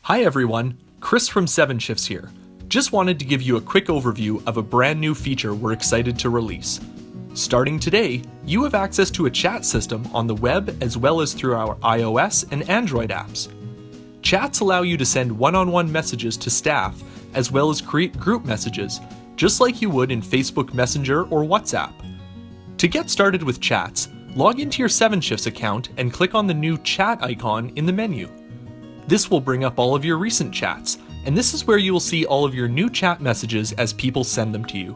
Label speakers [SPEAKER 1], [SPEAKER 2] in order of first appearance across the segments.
[SPEAKER 1] Hi everyone, Chris from 7shifts here. Just wanted to give you a quick overview of a brand new feature we're excited to release. Starting today, you have access to a chat system on the web as well as through our iOS and Android apps. Chats allow you to send one-on-one messages to staff as well as create group messages, just like you would in Facebook Messenger or WhatsApp. To get started with chats, log into your 7shifts account and click on the new chat icon in the menu. This will bring up all of your recent chats, and this is where you will see all of your new chat messages as people send them to you.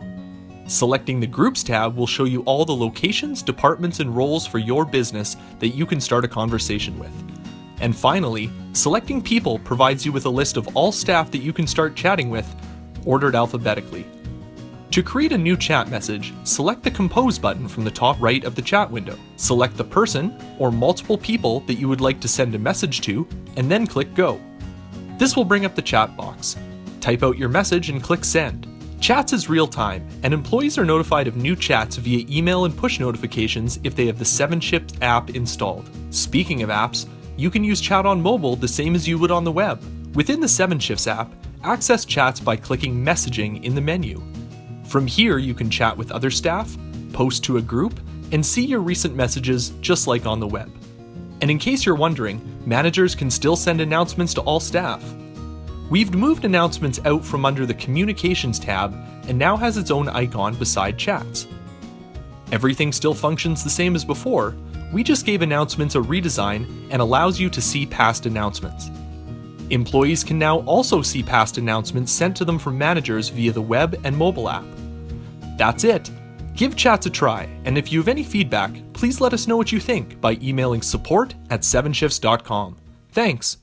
[SPEAKER 1] Selecting the Groups tab will show you all the locations, departments, and roles for your business that you can start a conversation with. And finally, selecting People provides you with a list of all staff that you can start chatting with, ordered alphabetically. To create a new chat message, select the Compose button from the top right of the chat window. Select the person or multiple people that you would like to send a message to, and then click Go. This will bring up the chat box. Type out your message and click Send. Chats is real time, and employees are notified of new chats via email and push notifications if they have the 7shifts app installed. Speaking of apps, you can use chat on mobile the same as you would on the web. Within the 7shifts app, access chats by clicking Messaging in the menu. From here, you can chat with other staff, post to a group, and see your recent messages just like on the web. And in case you're wondering, managers can still send announcements to all staff. We've moved announcements out from under the Communications tab and now has its own icon beside chats. Everything still functions the same as before, we just gave announcements a redesign and allows you to see past announcements. Employees can now also see past announcements sent to them from managers via the web and mobile app. That's it. Give chats a try, and if you have any feedback, please let us know what you think by emailing support@7shifts.com. Thanks.